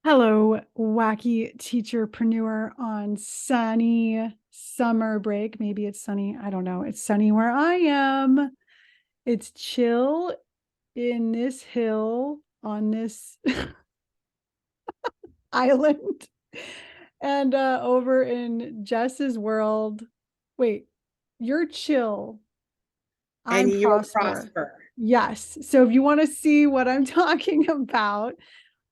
Hello, wacky teacherpreneur on sunny summer break. Maybe it's sunny. I don't know. It's sunny where I am. It's chill in this hill on this island. And over in Jess's world, wait, you're chill. And I'm you'll prosper. prosper. Yes. So if you want to see what I'm talking about,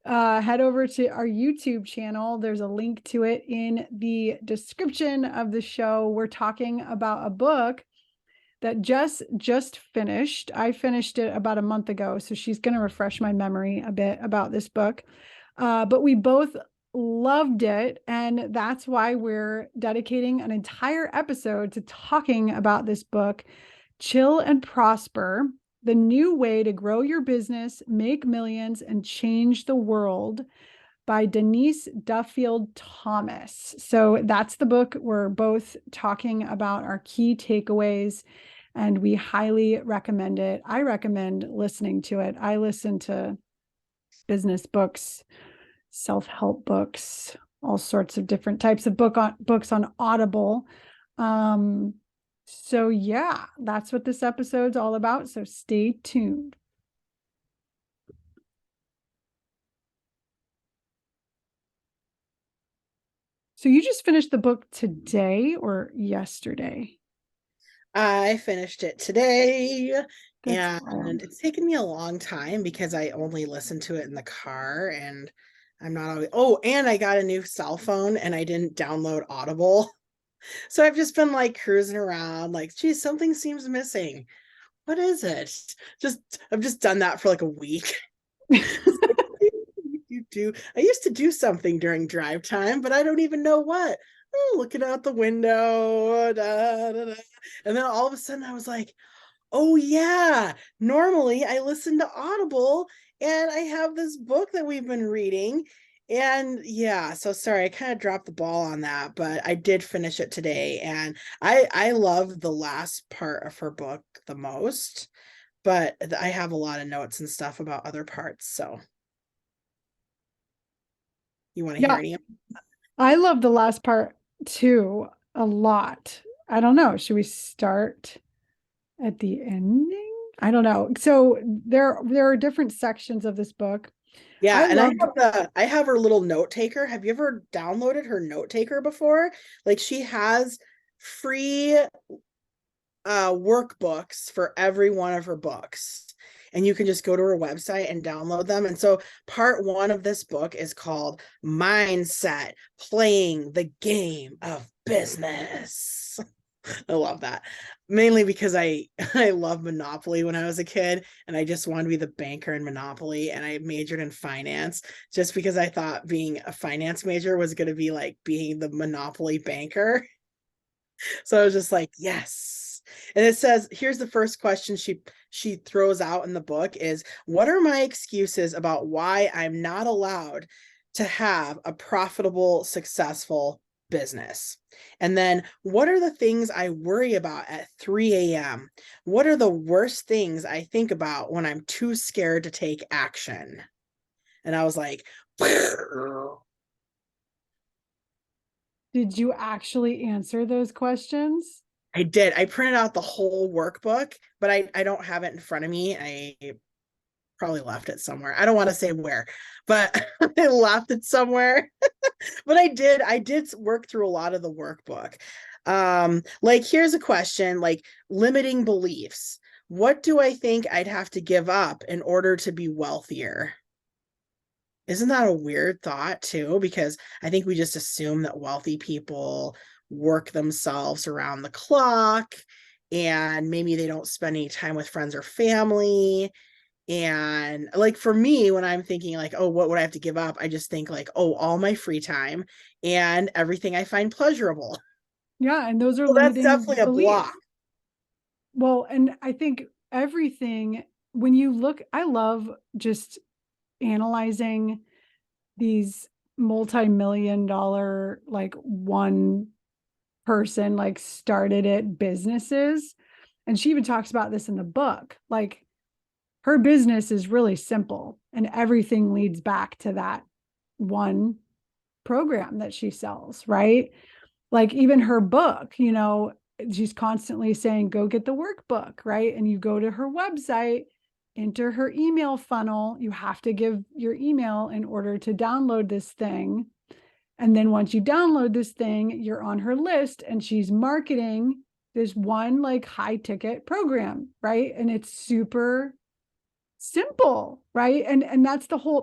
head over to our YouTube channel. There's a link to it in the description of the show. We're talking about a book that Jess just finished. I finished it about a month ago, so she's going to refresh my memory a bit about this book. But we both loved it, and that's why we're dedicating an entire episode to talking about this book, Chill and Prosper: The New Way to Grow Your Business, Make Millions, and Change the World by Denise Duffield-Thomas. So that's the book. We're both talking about our key takeaways, and we highly recommend it. I recommend listening to it. I listen to business books, self-help books, all sorts of different types of books on Audible. So yeah, that's what this episode's all about. So stay tuned. So you just finished the book today or yesterday? I finished it today, That's and wild. it's taken me a long time because I only listen to it in the car and I'm not always. Oh, and I got a new cell phone and I didn't download Audible. So I've just been like cruising around, like, geez, something seems missing. What is it? Just I've just done that for like a week. It's like, you do. I used to do something during drive time, but I don't even know what. Oh, looking out the window, da, da, da. And then all of a sudden I was like, oh yeah, normally I listen to Audible and I have this book that we've been reading. And yeah, so sorry, I kind of dropped the ball on that, but I did finish it today. And I love the last part of her book the most, but I have a lot of notes and stuff about other parts. So you want to hear Yeah, any of I love the last part too a lot. I don't know. Should we start at the ending? I don't know. So there are different sections of this book. I Yeah, and loved I have her little note taker. Have you ever downloaded her note taker before? Like she has free workbooks for every one of her books. And you can just go to her website and download them. And so part one of this book is called Mindset: Playing the Game of Business. I love that. Mainly because I love Monopoly when I was a kid and I just wanted to be the banker in Monopoly, and I majored in finance just because I thought being a finance major was going to be like being the Monopoly banker. So I was just like, yes. And it says, here's the first question she throws out in the book is, what are my excuses about why I'm not allowed to have a profitable, successful business? And then, what are the things I worry about at 3 a.m.? What are the worst things I think about when I'm too scared to take action? And I was like, Did you actually answer those questions? I did. I printed out the whole workbook, but I don't have it in front of me. I probably left it somewhere. I don't want to say where, but I left it somewhere. But I did work through a lot of the workbook. Like here's a question, like limiting beliefs. What do I think I'd have to give up in order to be wealthier? Isn't that a weird thought too? Because I think we just assume that wealthy people work themselves around the clock and maybe they don't spend any time with friends or family. And like for me, when I'm thinking like, oh, what would I have to give up? I just think like, oh, all my free time and everything I find pleasurable. Yeah, and those are So that's limiting definitely a block. beliefs. Well, and I think everything, when you look, I love just analyzing these multi-million dollar, like one person, like started it businesses. And she even talks about this in the book. Like her business is really simple and everything leads back to that one program that she sells, right? Like even her book, you know, she's constantly saying, go get the workbook, right? And you go to her website, enter her email funnel. You have to give your email in order to download this thing. And then once you download this thing, you're on her list, and she's marketing this one like high ticket program, right? And it's super simple, right? And that's the whole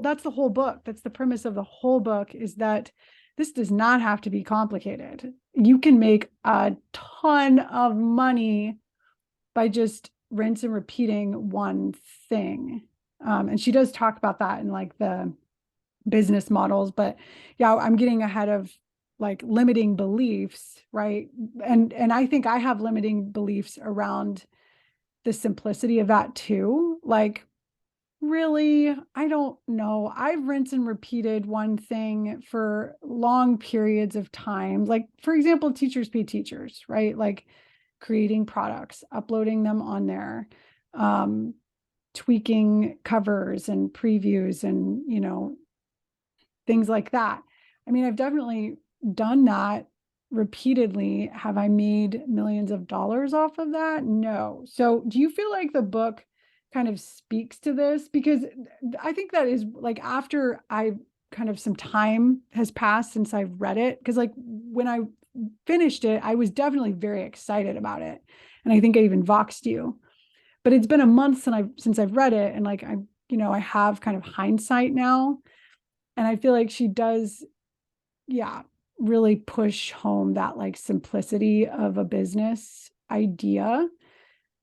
book. That's the premise of the whole book, is that this does not have to be complicated. You can make a ton of money by just rinse and repeating one thing. And she does talk about that in like the business models, but yeah, I'm getting ahead of like limiting beliefs, right? And I think I have limiting beliefs around the simplicity of that too. Like, really, I don't know. I've rinsed and repeated one thing for long periods of time. Like, for example, teachers pay teachers, right? Like creating products, uploading them on there, tweaking covers and previews and, you know, things like that. I mean, I've definitely done that repeatedly. Have I made millions of dollars off of that? No. So do you feel like the book kind of speaks to this? Because I think that is like, after I kind of some time has passed since I've read it, because like when I finished it, I was definitely very excited about it. And I think I even voxed you, but it's been a month since I've read it. And like, you know, I have kind of hindsight now. And I feel like she does, yeah, really push home that like simplicity of a business idea.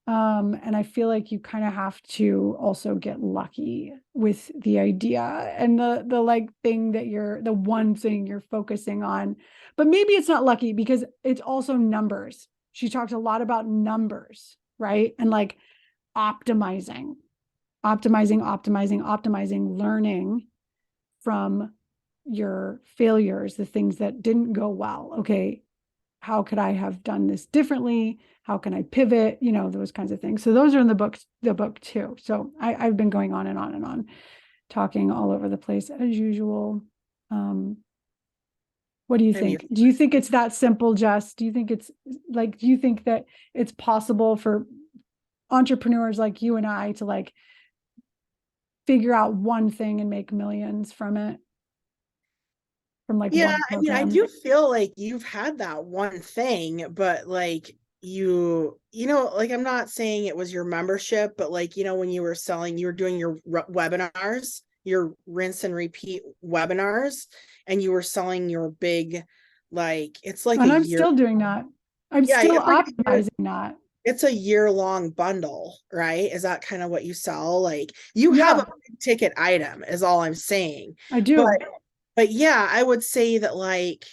And I feel like you kind of have to also get lucky with the idea and the like thing that the one thing you're focusing on. But maybe it's not lucky because it's also numbers. She talks a lot about numbers, right? And like optimizing, optimizing, learning from your failures, the things that didn't go well. Okay, how could I have done this differently? How can I pivot? You know, those kinds of things. So those are in the book too. So I've been going on and on and on, talking all over the place as usual. What do you think? Do you think it's that simple, Jess? Do you think it's like, do you think that it's possible for entrepreneurs like you and I to like figure out one thing and make millions from it? From like Yeah, one I mean, I program. do feel like you've had that one thing, but like you know, like I'm not saying it was your membership, but like, you know, when you were selling, you were doing your webinars, your rinse and repeat webinars, and you were selling your big, like, it's like a And I'm year. still doing that. I'm Yeah, still it's like optimizing that. it's a year-long bundle, right? Is that kind of what you sell? Like you have Yeah, a big ticket item, is all I'm saying. I But do. but yeah, I would say that like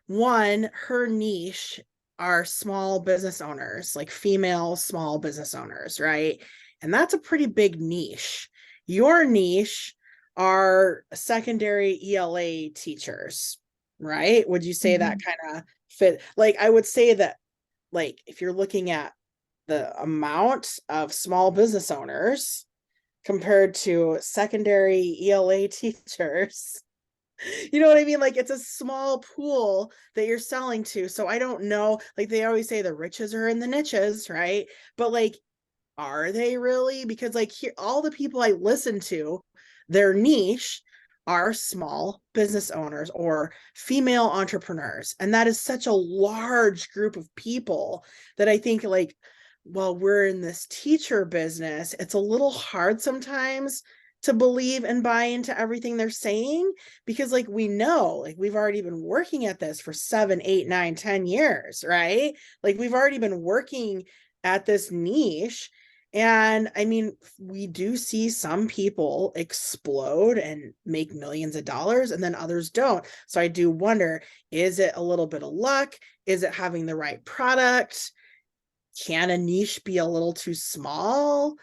one, her niche are small business owners, like female small business owners, right? And that's a pretty big niche. Your niche are secondary ELA teachers, right? Would you say that Mhm. kind of fit? Like, I would say that, like, if you're looking at the amount of small business owners compared to secondary ELA teachers, you know what I mean? Like it's a small pool that you're selling to. So I don't know. Like they always say the riches are in the niches, right? But like, are they really? Because like here, all the people I listen to, their niche are small business owners or female entrepreneurs. And that is such a large group of people that I think like, while we're in this teacher business, it's a little hard sometimes to believe and buy into everything they're saying because like we know like we've already been working at this for 7, 8, 9, 10 years, right? Like we've already been working at this niche. And I mean, we do see some people explode and make millions of dollars and then others don't. So I do wonder, is it a little bit of luck? Is it having the right product? Can a niche be a little too small?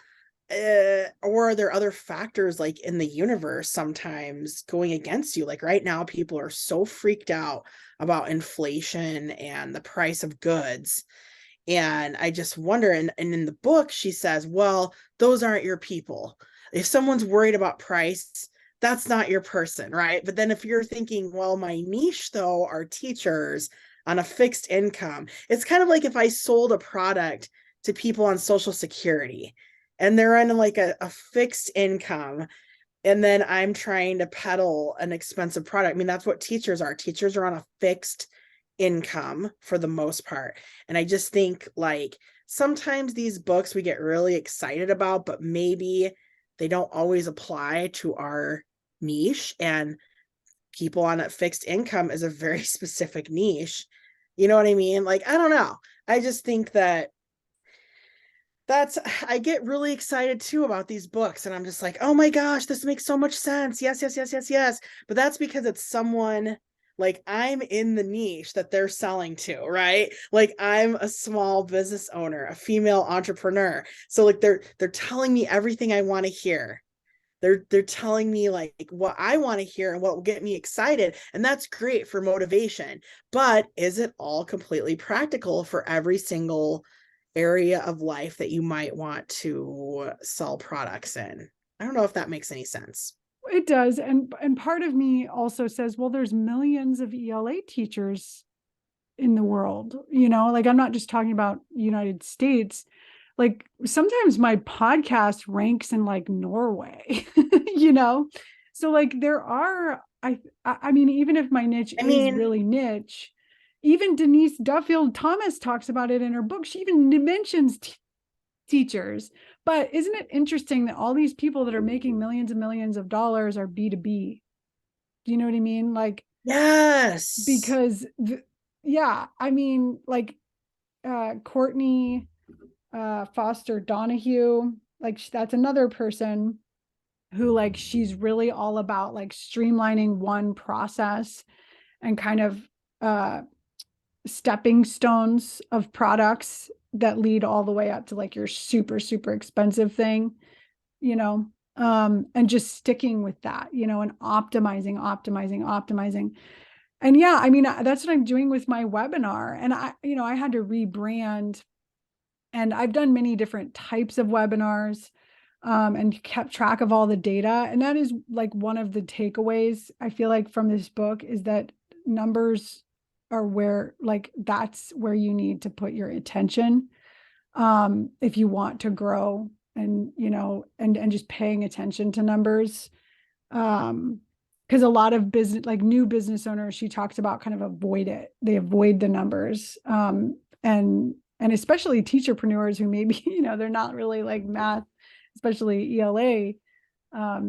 Or are there other factors like in the universe sometimes going against you? Like right now, people are so freaked out about inflation and the price of goods. And I just wonder, and in the book, she says, well, those aren't your people. If someone's worried about price, that's not your person, right? But then if you're thinking, well, my niche though are teachers on a fixed income, it's kind of like if I sold a product to people on Social Security and they're on like a fixed income, and then I'm trying to peddle an expensive product. I mean, that's what teachers are. Teachers are on a fixed income for the most part. And I just think like sometimes these books we get really excited about, but maybe they don't always apply to our niche. And people on a fixed income is a very specific niche. You know what I mean? Like, I don't know. I just think that I get really excited too about these books, and I'm just like, oh my gosh, this makes so much sense. Yes, yes, yes, yes, yes. But that's because it's someone like I'm in the niche that they're selling to, right? Like I'm a small business owner, a female entrepreneur. So like they're telling me everything I want to hear. They're telling me like what I want to hear and what will get me excited, and that's great for motivation. But is it all completely practical for every single area of life that you might want to sell products in? I don't know if that makes any sense. It does. And part of me also says, well, there's millions of ELA teachers in the world, like I'm not just talking about United States. Like sometimes my podcast ranks in like Norway, you know? So like there are, I mean, even if my niche is really niche, even Denise Duffield-Thomas talks about it in her book. She even mentions teachers. But isn't it interesting that all these people that are making millions and millions of dollars are B2B? Do you know what I mean? Like, yes, because yeah, I mean, like Courtney Foster Donahue, like that's another person who like she's really all about like streamlining one process and kind of stepping stones of products that lead all the way up to like your super, super expensive thing, and just sticking with that, and optimizing. And yeah, I mean, that's what I'm doing with my webinar. And I had to rebrand, and I've done many different types of webinars, and kept track of all the data. And that is like one of the takeaways I feel like from this book is that numbers are where, like, that's where you need to put your attention, if you want to grow, and, and just paying attention to numbers. Because a lot of business, like new business owners, she talks about kind of avoid it. They avoid the numbers. And especially teacherpreneurs who maybe, they're not really like math, especially ELA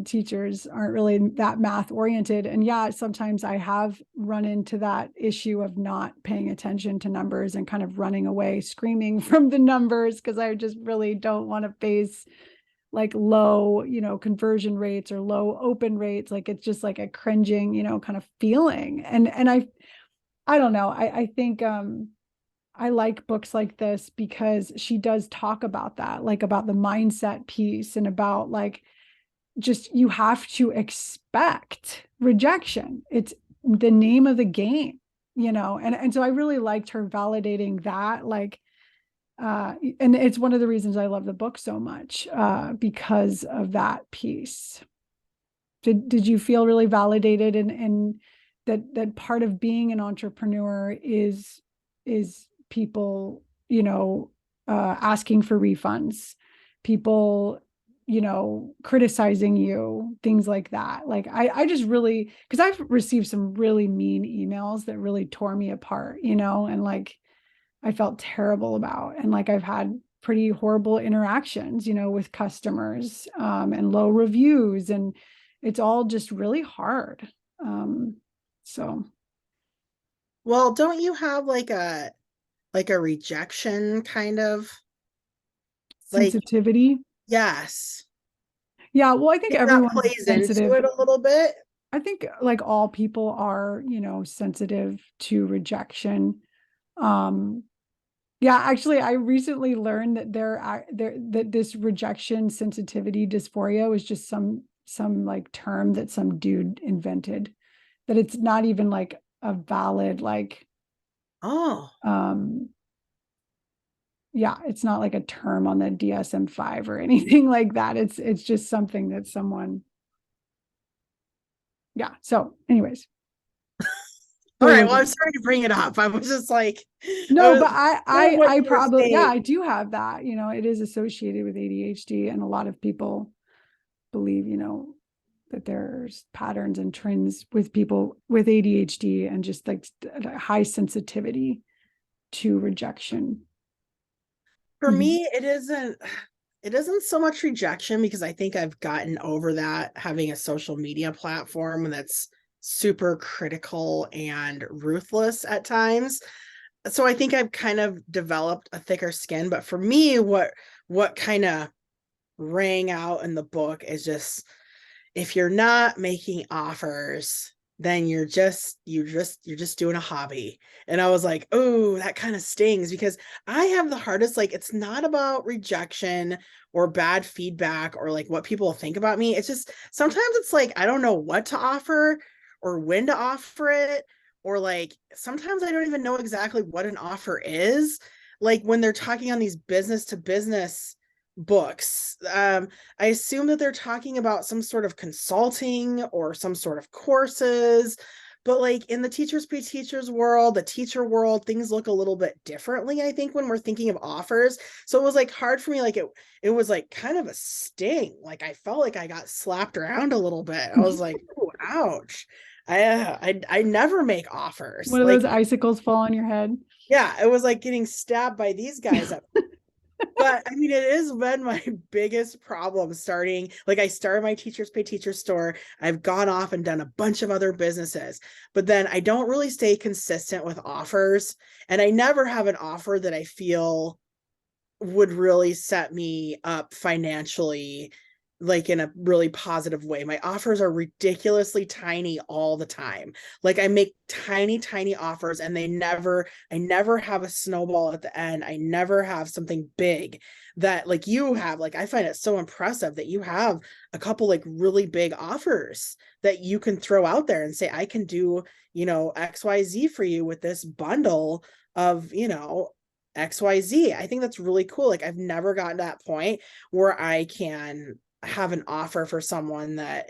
teachers aren't really that math oriented. And yeah, sometimes I have run into that issue of not paying attention to numbers and kind of running away, screaming from the numbers, because I just really don't want to face like low, conversion rates or low open rates. Like it's just like a cringing, kind of feeling. And I don't know. I think I like books like this because she does talk about that, like about the mindset piece and about like just you have to expect rejection. It's the name of the game, and so I really liked her validating that, like, and it's one of the reasons I love the book so much, because of that piece. Did you feel really validated in that part of being an entrepreneur is people, asking for refunds, people, criticizing you, things like that. Like I just really, because I've received some really mean emails that really tore me apart, and like I felt terrible about. And like I've had pretty horrible interactions, with customers, and low reviews, and it's all just really hard. So well, don't you have like a rejection kind of like, sensitivity. yes, Yeah, well, I think think that everyone's plays into sensitive. it a little bit? I think like all people are, sensitive to rejection. Um, yeah, actually, I recently learned that that this rejection sensitivity dysphoria was just some like term that some dude invented. That it's not even like a valid like Oh, um yeah, it's not like a term on the DSM-5 or anything like that. It's just something that someone Yeah. So anyways. All right. Totally Well, I'm different. sorry to bring it up. I was just like, No, but what I you were probably, yeah, saying. I do have that, it is associated with ADHD, and a lot of people believe, that there's patterns and trends with people with ADHD and just like high sensitivity to rejection. For Mhm. me, it isn't so much rejection because I think I've gotten over that having a social media platform that's super critical and ruthless at times. So I think I've kind of developed a thicker skin. But for me, what kind of rang out in the book is just, if you're not making offers, then you're just doing a hobby. And I was like, oh, that kind of stings because I have the hardest, like, it's not about rejection or bad feedback or like what people think about me. It's just sometimes it's like I don't know what to offer or when to offer it, or like sometimes I don't even know exactly what an offer is. Like when they're talking on these business to business books, I assume that they're talking about some sort of consulting or some sort of courses, but like in the teachers pay teachers world, the teacher world, things look a little bit differently, I think, when we're thinking of offers. So it was like hard for me, like it was like kind of a sting. Like I felt like I got slapped around a little bit. I was like, oh, ouch. I never make offers. One of those Like, icicles fall on your head. yeah, it was like getting stabbed by these guys at, but I mean, it has been my biggest problem starting. Like, I started my Teachers Pay Teachers store. I've gone off and done a bunch of other businesses, but then I don't really stay consistent with offers. And I never have an offer that I feel would really set me up financially, like in a really positive way. My offers are ridiculously tiny all the time. Like I make tiny, tiny offers and I never have a snowball at the end. I never have something big that like you have. Like I find it so impressive that you have a couple like really big offers that you can throw out there and say, I can do, XYZ for you with this bundle of, XYZ. I think that's really cool. Like I've never gotten to that point where I can have an offer for someone that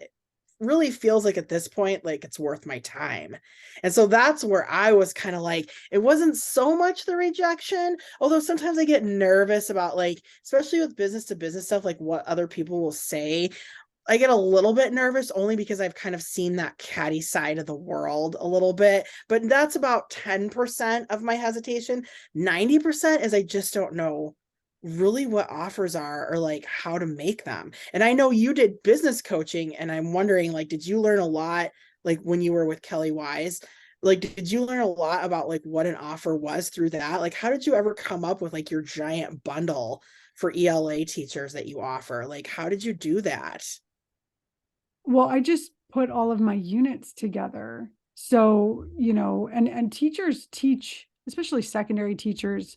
really feels like at this point like it's worth my time. And so that's where I was kind of like, it wasn't so much the rejection, although sometimes I get nervous about, like, especially with business to business stuff, like what other people will say. I get a little bit nervous only because I've kind of seen that catty side of the world a little bit, but that's about 10% of my hesitation. 90% is I just don't know really what offers are or like how to make them. And I know you did business coaching, and I'm wondering, like, did you learn a lot, like when you were with Kelly Wise? Like, did you learn a lot about like what an offer was through that? Like, how did you ever come up with like your giant bundle for ELA teachers that you offer? Like, how did you do that? Well, I just put all of my units together. So, and teachers teach, especially secondary teachers,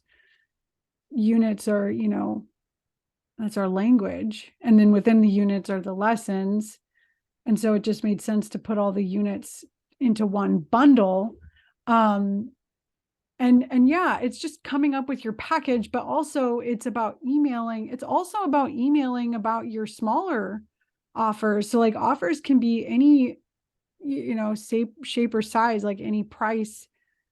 units are, that's our language. And then within the units are the lessons. And so it just made sense to put all the units into one bundle. Um, and yeah, it's just coming up with your package, but also it's about emailing. It's also about emailing about your smaller offers. So like offers can be any, shape or size, like any price.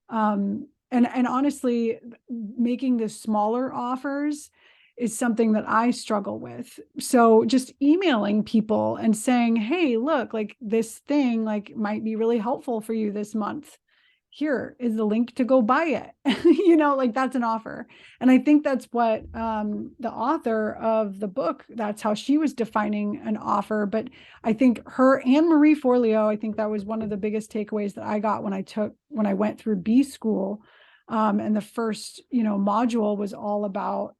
And honestly, making the smaller offers is something that I struggle with. So just emailing people and saying, hey, look, like this thing like might be really helpful for you this month. Here is the link to go buy it. Like that's an offer. And I think that's what the author of the book, that's how she was defining an offer. But I think her and Marie Forleo, I think that was one of the biggest takeaways that I got when I went through B school. And the first, module was all about,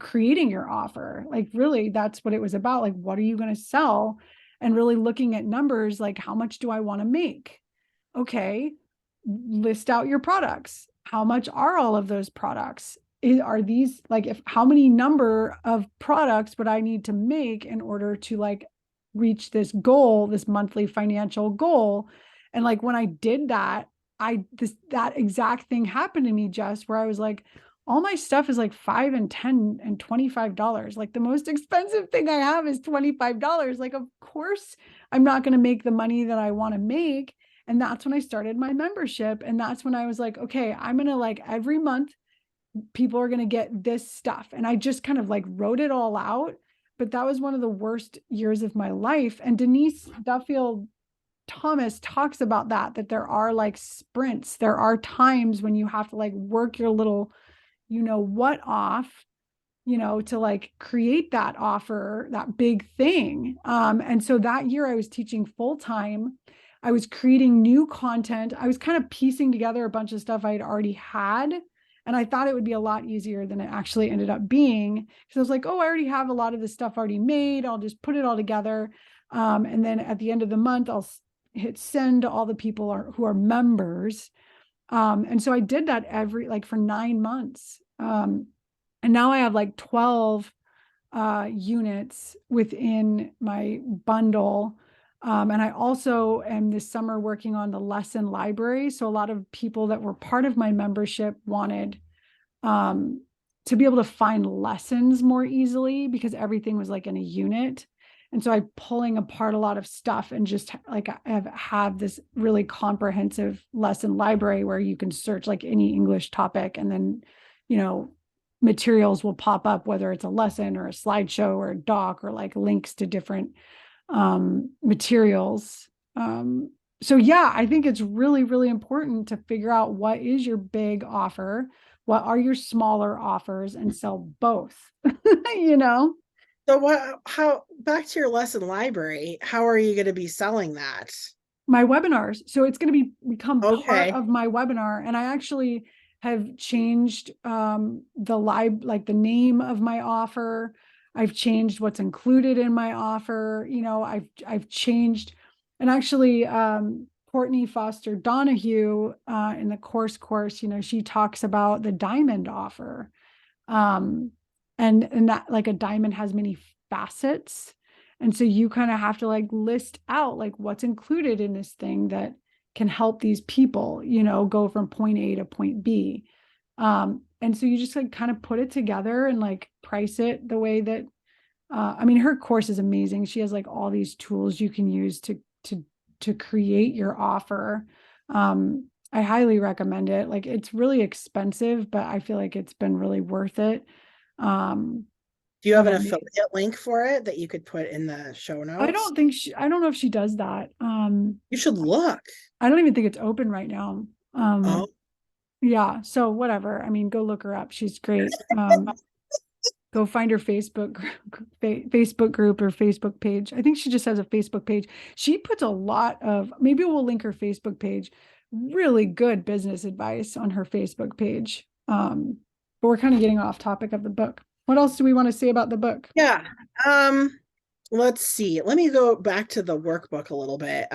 creating your offer. Like really, that's what it was about. Like, what are you going to sell? And really looking at numbers, like how much do I want to make? Okay, list out your products. How much are all of those products? Are these like, if how many number of products would I need to make in order to like reach this goal, this monthly financial goal? And like when I did that, that exact thing happened to me, Jess, where I was like, all my stuff is like $5 and $10 and $25. Like the most expensive thing I have is $25. Like, of course I'm not going to make the money that I want to make. And that's when I started my membership. And that's when I was like, okay, I'm going to like every month, people are going to get this stuff. And I just kind of like wrote it all out. But that was one of the worst years of my life. And Denise Duffield-Thomas talks about that there are like sprints. There are times when you have to like work your little, what off, to like create that offer, that big thing. And so that year I was teaching full time. I was creating new content. I was kind of piecing together a bunch of stuff I had already had. And I thought it would be a lot easier than it actually ended up being. Because I was like, oh, I already have a lot of this stuff already made. I'll just put it all together. And then at the end of the month, I'll hit send to all the people who are members. And so I did that for 9 months. And now I have like 12 units within my bundle. And I also am this summer working on the lesson library. So a lot of people that were part of my membership wanted to be able to find lessons more easily because everything was like in a unit. And so I'm pulling apart a lot of stuff and just like I have this really comprehensive lesson library where you can search like any English topic, and then, materials will pop up, whether it's a lesson or a slideshow or a doc or like links to different materials. So yeah, I think it's really, really important to figure out what is your big offer, what are your smaller offers, and sell both, So how, back to your lesson library, how are you going to be selling that? My webinars. So it's going to become part Okay. of my webinar. And I actually have changed the name of my offer. I've changed what's included in my offer. I've changed, and actually Courtney Foster Donahue in the course, she talks about the diamond offer. And that like a diamond has many facets. And so you kind of have to like list out like what's included in this thing that can help these people, go from point A to point B. And so you just like kind of put it together and like price it the way that, her course is amazing. She has like all these tools you can use to create your offer. I highly recommend it. Like it's really expensive, but I feel like it's been really worth it. Do you have an affiliate link for it that you could put in the show notes? I don't know if she does that. You should look. I don't even think it's open right now. Oh, Yeah. So whatever. Go look her up. She's great. Go find her Facebook group or Facebook page. I think she just has a Facebook page. She puts a lot of, maybe we'll link her Facebook page, really good business advice on her Facebook page. But we're kind of getting off topic of the book. What else do we want to say about the book? yeah. Let's see. Let me go back to the workbook a little bit.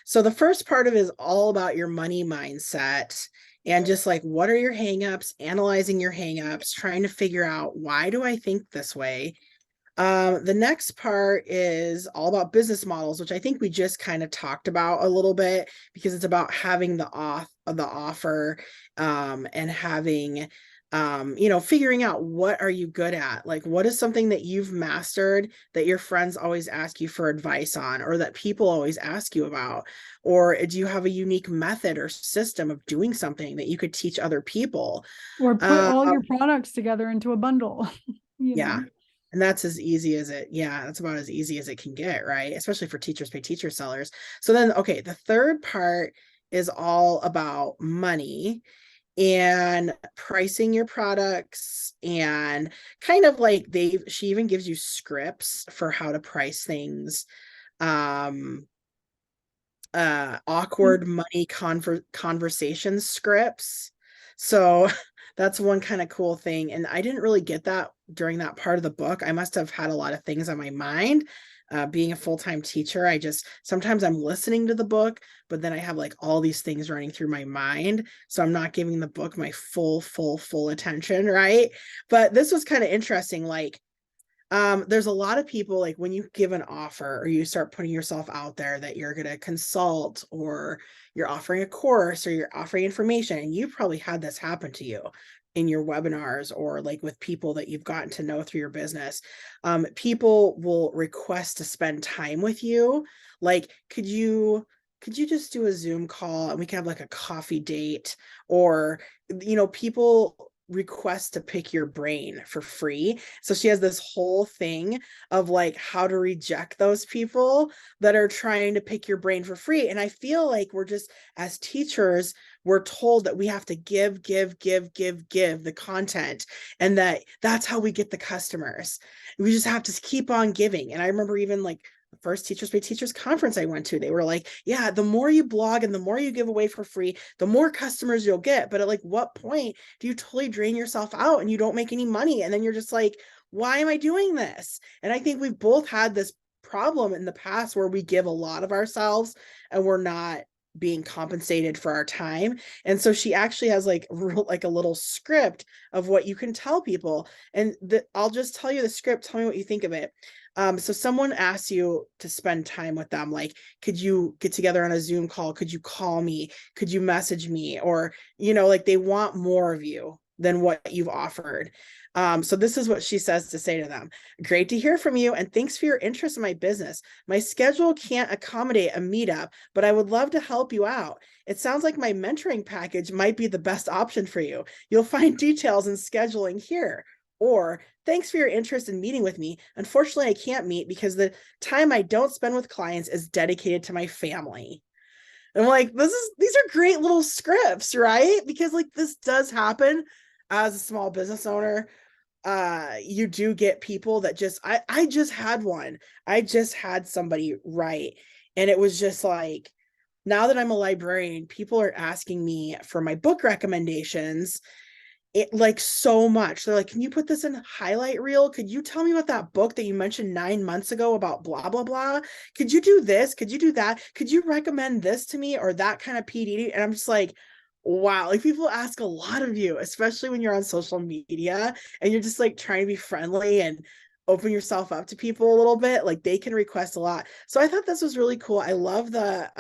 So the first part of it is all about your money mindset and just like, what are your hangups, analyzing your hangups, trying to figure out, why do I think this way? The next part is all about business models, which I think we just kind of talked about a little bit, because it's about having the offer, and having, figuring out what are you good at? Like, what is something that you've mastered that your friends always ask you for advice on, or that people always ask you about? Or do you have a unique method or system of doing something that you could teach other people? Or put all your products together into a bundle. Yeah. And that's that's about as easy as it can get, right? Especially for teachers pay teacher sellers. So then, okay, the third part is all about money and pricing your products, and kind of like she even gives you scripts for how to price things. Awkward money conversation scripts. So that's one kind of cool thing. And I didn't really get that during that part of the book. I must have had a lot of things on my mind. Being a full-time teacher, sometimes I'm listening to the book, but then I have like all these things running through my mind. So I'm not giving the book my full attention, right? But this was kind of interesting. Like, there's a lot of people, like when you give an offer or you start putting yourself out there that you're going to consult, or you're offering a course, or you're offering information, and you've probably had this happen to you in your webinars, or like with people that you've gotten to know through your business. People will request to spend time with you, Like, could you just do a Zoom call and we can have like a coffee date? Or, people request to pick your brain for free. So she has this whole thing of like how to reject those people that are trying to pick your brain for free. And I feel like we're just, as teachers, we're told that we have to give the content, and that's how we get the customers. We just have to keep on giving. And I remember even like the first Teachers Pay Teachers conference I went to, they were like, yeah, the more you blog and the more you give away for free, the more customers you'll get. But at like what point do you totally drain yourself out and you don't make any money? And then you're just like, why am I doing this? And I think we've both had this problem in the past where we give a lot of ourselves and we're not being compensated for our time. And so she actually has like a little script of what you can tell people. And I'll just tell you the script. Tell me what you think of it. So someone asks you to spend time with them. Like, could you get together on a Zoom call? Could you call me? Could you message me? Or, like they want more of you than what you've offered. So this is what she says to say to them. Great to hear from you, and thanks for your interest in my business. My schedule can't accommodate a meetup, but I would love to help you out. It sounds like my mentoring package might be the best option for you. You'll find details and scheduling here. Or, thanks for your interest in meeting with me. Unfortunately, I can't meet because the time I don't spend with clients is dedicated to my family. And I'm like, these are great little scripts, right? Because like this does happen as a small business owner. You do get people that just, I just had one. I just had somebody write, and it was just like, now that I'm a librarian, people are asking me for my book recommendations. It like so much. They're like, can you put this in highlight reel? Could you tell me about that book that you mentioned 9 months ago about blah, blah, blah? Could you do this? Could you do that? Could you recommend this to me, or that kind of PD? And I'm just like, wow, like people ask a lot of you, especially when you're on social media and you're just like trying to be friendly and open yourself up to people a little bit. Like they can request a lot. So I thought this was really cool. I love the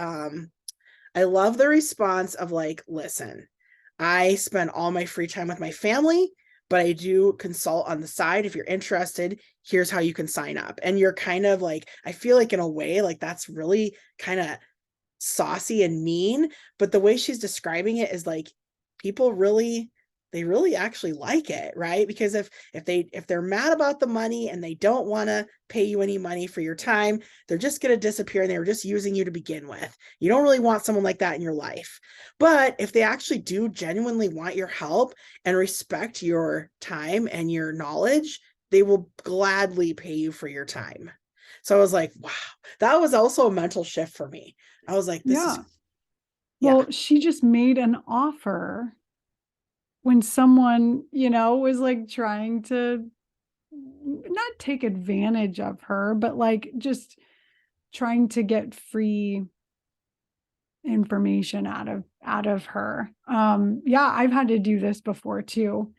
response of like, listen, I spend all my free time with my family, but I do consult on the side. If you're interested, here's how you can sign up. And you're kind of like, I feel like in a way, like that's really kind of saucy and mean, but the way she's describing it is like people they really actually like it, right? Because if they're mad about the money and they don't want to pay you any money for your time, they're just going to disappear, and they were just using you to begin with. You don't really want someone like that in your life. But if they actually do genuinely want your help and respect your time and your knowledge, they will gladly pay you for your time. So I was like, wow, that was also a mental shift for me. I was like, this is, yeah. Well, she just made an offer when someone, was like trying to not take advantage of her, but like just trying to get free information out of her. Yeah, I've had to do this before too.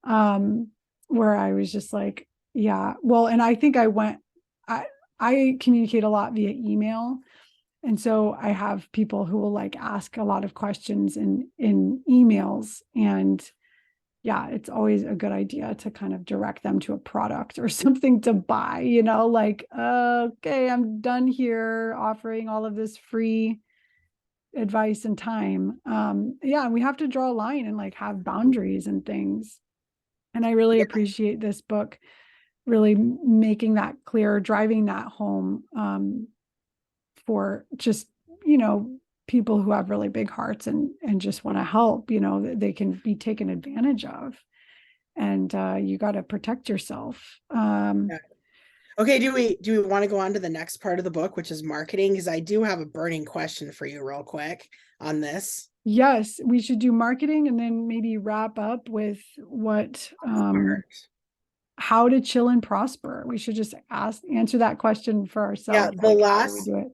Where I was just like, yeah, well, and I think I communicate a lot via email. And so I have people who will like ask a lot of questions in emails. And yeah, it's always a good idea to kind of direct them to a product or something to buy, like, okay, I'm done here offering all of this free advice and time. Yeah, we have to draw a line and like have boundaries and things. And I really Yeah. appreciate this book really making that clear, driving that home, for just, people who have really big hearts and just want to help, they can be taken advantage of. And you got to protect yourself. Yeah. Okay, do we want to go on to the next part of the book, which is marketing? Because I do have a burning question for you real quick on this. Yes, we should do marketing and then maybe wrap up with what how to chill and prosper. We should just answer that question for Yeah, ourselves. Like, how do we do it?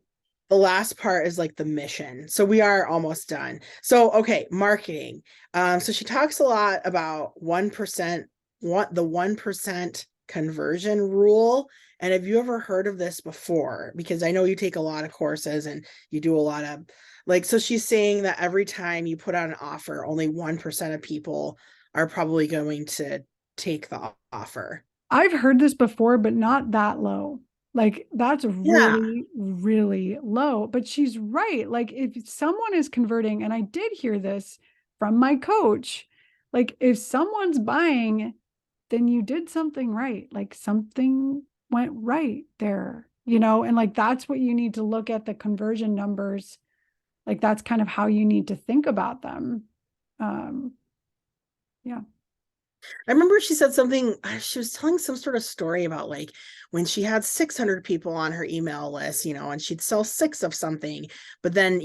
the last part is like the mission. So we are almost done. So okay, marketing. So she talks a lot about 1%, the 1% conversion rule. And have you ever heard of this before? Because I know you take a lot of courses and you do a lot of like, so she's saying that every time you put out an offer, only 1% of people are probably going to take the offer. I've heard this before, but not that low. Like that's Yeah. really, really low. But she's right. Like if someone is converting, and I did hear this from my coach, like if someone's buying, then you did something right. Like something went right there, and like that's what you need to look at the conversion numbers. Like that's kind of how you need to think about them. Um, yeah. I remember she said something, she was telling some sort of story about like when she had 600 people on her email list, and she'd sell six of something. But then,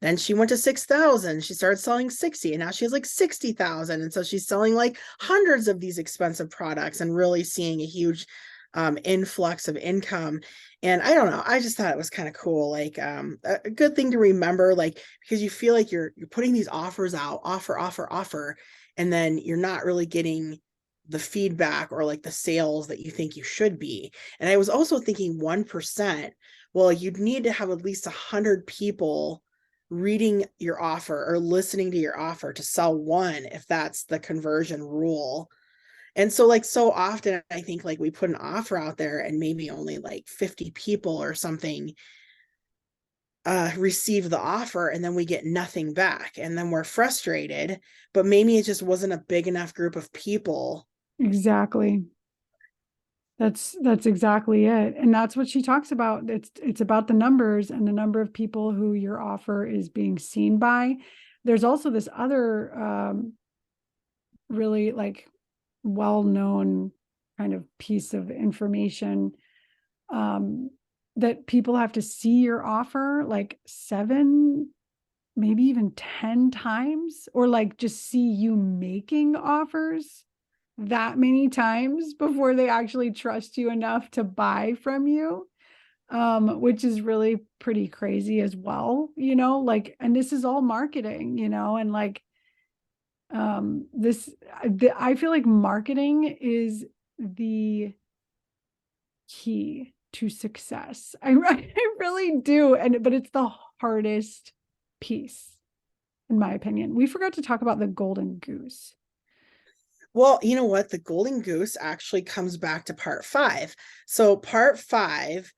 then she went to 6,000. She started selling 60, and now she has like 60,000. And so she's selling like hundreds of these expensive products and really seeing a huge influx of income. And I don't know, I just thought it was kind of cool, like a good thing to remember, like because you feel like you're putting these offers out, offer, and then you're not really getting the feedback or like the sales that you think you should be. And I was also thinking 1%, well, you'd need to have at least 100 people reading your offer or listening to your offer to sell one, if that's the conversion rule. And so like so often I think like we put an offer out there and maybe only like 50 people or something receive the offer, and then we get nothing back, and then we're frustrated, but maybe it just wasn't a big enough group of people. Exactly. That's exactly it. And that's what she talks about. It's about the numbers and the number of people who your offer is being seen by. There's also this other really like well-known kind of piece of information um, that people have to see your offer like 7, maybe even 10 times, or like just see you making offers that many times before they actually trust you enough to buy from you, which is really pretty crazy as well, like, and this is all marketing, and like this I feel like marketing is the key to success. I really do, but it's the hardest piece in my opinion. We forgot to talk about the golden goose. Well, you know what? The golden goose actually comes back to part 5. So part 5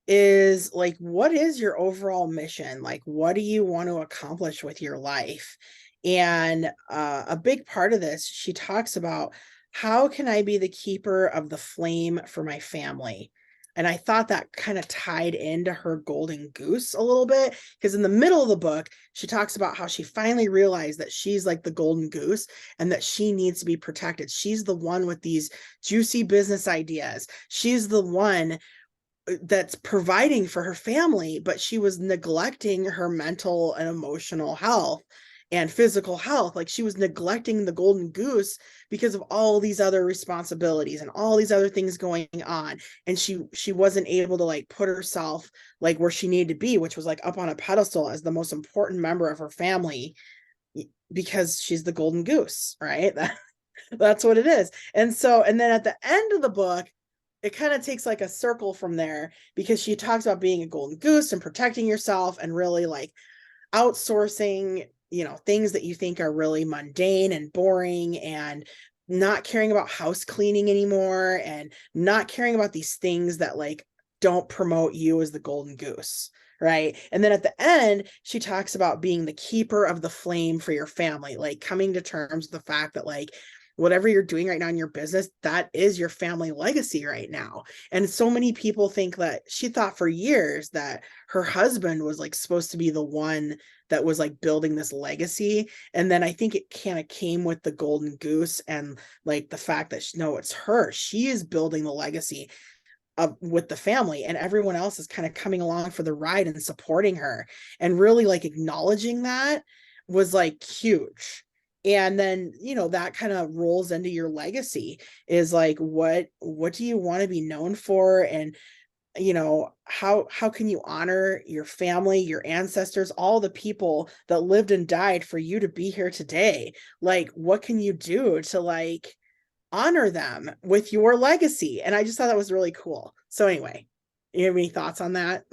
is like, what is your overall mission? Like, what do you want to accomplish with your life? And a big part of this, she talks about, how can I be the keeper of the flame for my family? And I thought that kind of tied into her golden goose a little bit, because in the middle of the book, she talks about how she finally realized that she's like the golden goose and that she needs to be protected. She's the one with these juicy business ideas. She's the one that's providing for her family, but she was neglecting her mental and emotional health and physical health. Like she was neglecting the golden goose because of all these other responsibilities and all these other things going on. And she wasn't able to like put herself like where she needed to be, which was like up on a pedestal as the most important member of her family, because she's the golden goose, right? That's what it is. And then at the end of the book, it kind of takes like a circle from there, because she talks about being a golden goose and protecting yourself and really like outsourcing, things that you think are really mundane and boring, and not caring about house cleaning anymore, and not caring about these things that like don't promote you as the golden goose. Right. And then at the end, she talks about being the keeper of the flame for your family, like coming to terms with the fact that like whatever you're doing right now in your business, that is your family legacy right now. And so many people think that she thought for years that her husband was like supposed to be the one that was like building this legacy. And then I think it kind of came with the golden goose and like the fact that no, it's her. She is building the legacy with the family, and everyone else is kind of coming along for the ride and supporting her, and really like acknowledging that was like huge. And then that kind of rolls into your legacy, is like what do you want to be known for, and how can you honor your family, your ancestors, all the people that lived and died for you to be here today. Like what can you do to like honor them with your legacy? And I just thought that was really cool. So anyway, you have any thoughts on that?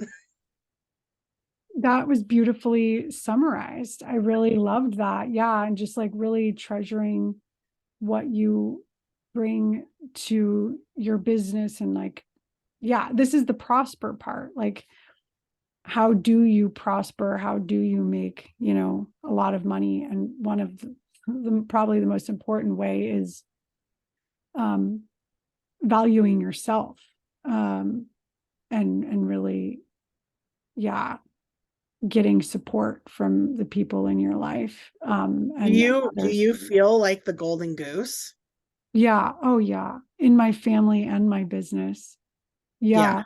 That was beautifully summarized. I really loved that. Yeah. And just like really treasuring what you bring to your business, and like, yeah, this is the prosper part. Like, how do you prosper? How do you make, a lot of money? And one of probably the most important way is um, valuing yourself, and really, yeah, getting support from the people in your life, Do and others. you feel like the golden goose? Yeah. Oh, yeah. In my family and my business. Yeah. Yeah.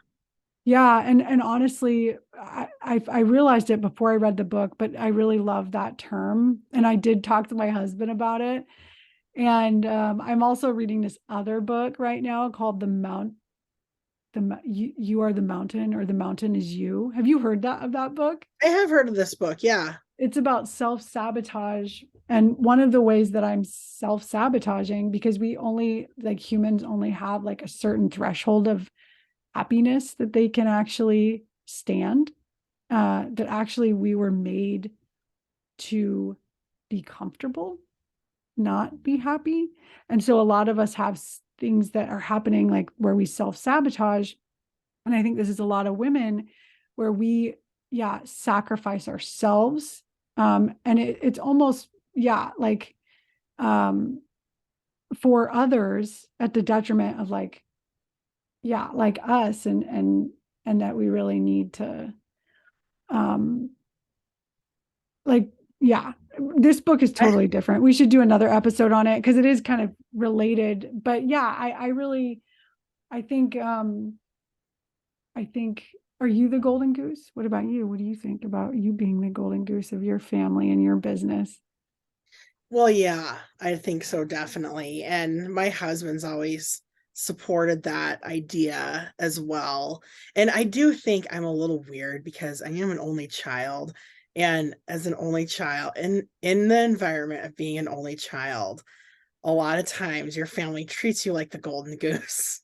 Yeah. And honestly, I realized it before I read the book, but I really love that term. And I did talk to my husband about it. And I'm also reading this other book right now called You Are the Mountain, or The Mountain Is You. Have you heard of that book? I have heard of this book. Yeah. It's about self-sabotage. And one of the ways that I'm self-sabotaging, because we only, like, humans only have like a certain threshold of happiness that they can actually stand, that actually we were made to be comfortable, not be happy. And so a lot of us have things that are happening, like where we self-sabotage. And I think this is a lot of women where we, yeah, sacrifice ourselves. And it's almost, yeah, like, um, for others at the detriment of, like, yeah, like us, and that we really need to, um, like, yeah, this book is I, totally different. We should do another episode on it because it is kind of related. But yeah, I really, I think, I think, are you the golden goose? What about you? What do you think about you being the golden goose of your family and your business? well, yeah, I think so, definitely. And my husband's always supported that idea as well. And I do think I'm a little weird because I am an only child. And as an only child, in the environment of being an only child, a lot of times your family treats you like the golden goose.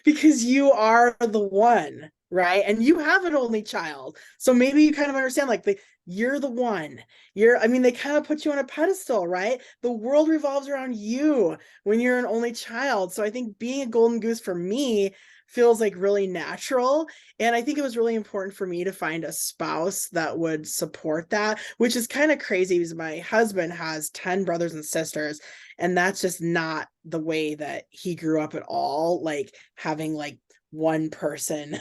Because you are the one, right? And you have an only child. So maybe you kind of understand, like, you're the one. I mean, they kind of put you on a pedestal, right? The world revolves around you when you're an only child. So I think being a golden goose for me feels like really natural. And I think it was really important for me to find a spouse that would support that, which is kind of crazy because my husband has 10 brothers and sisters, and that's just not the way that he grew up at all, like having like one person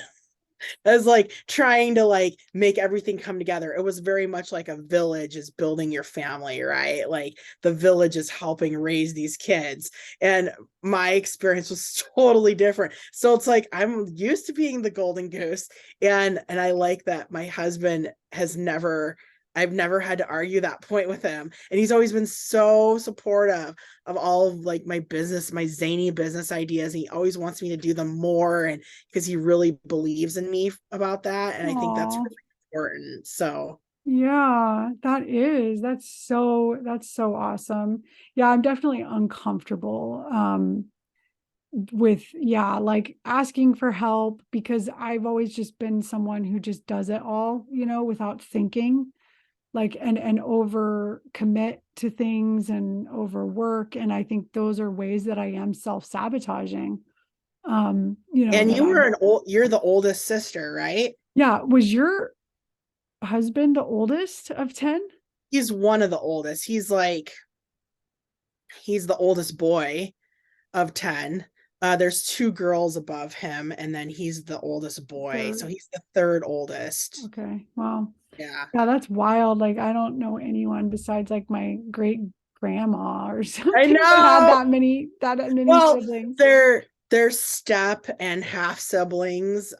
as like trying to like make everything come together. It was very much like a village is building your family, right? Like the village is helping raise these kids. And my experience was totally different. So it's like I'm used to being the golden goose, and I like that my husband has never I've never had to argue that point with him. And he's always been so supportive of all of like my business, my zany business ideas. And he always wants me to do them more. And because he really believes in me about that. And I think that's Oh, really important. So yeah, that's so awesome. Yeah, I'm definitely uncomfortable, with, yeah, like asking for help, because I've always just been someone who just does it all, without thinking, like, and over commit to things and overwork. And I think those are ways that I am self-sabotaging. and That I'm, you're the oldest sister, right? yeah. Was your husband the oldest of 10? He's one of the oldest. He's the oldest boy of 10. There's two girls above him, and then he's the oldest boy. So Third. he's the third oldest. Okay. Wow. Yeah. Yeah, that's wild. Like, I don't know anyone besides like my great grandma or I something that had know. that many Well, siblings. they're step and half siblings.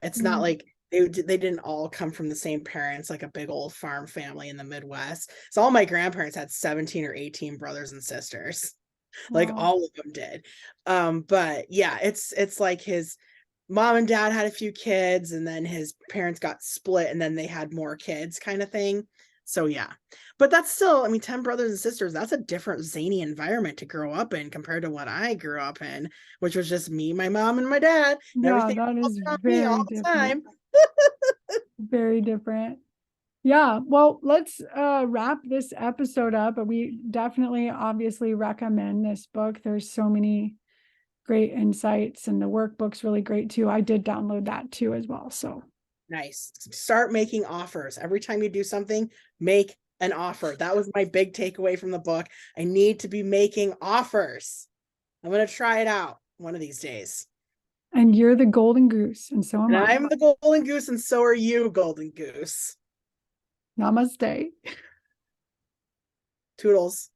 It's not Mm. like they didn't all come from the same parents, like a big old farm family in the Midwest. So all my grandparents had 17 or 18 brothers and sisters. Like Wow. all of them did. But yeah, it's like his mom and dad had a few kids, and then his parents got split, and then they had more kids, kind of thing. So yeah, but that's still, I mean, 10 brothers and sisters, that's a different zany environment to grow up in compared to what I grew up in, which was just me, my mom, and my dad, and Yeah, everything that revolved is around me all very the different. time. Very different. Yeah, well, let's wrap this episode up, but we definitely obviously recommend this book. There's so many great insights, and the workbook's really great too. I did download that too as well. So nice. Start making offers. Every time you do something, make an offer. That was my big takeaway from the book. I need to be making offers. I'm going to try it out one of these days. and you're the golden goose, and so am And I. I'm the golden goose, and so are you, golden goose. Namaste. Toodles.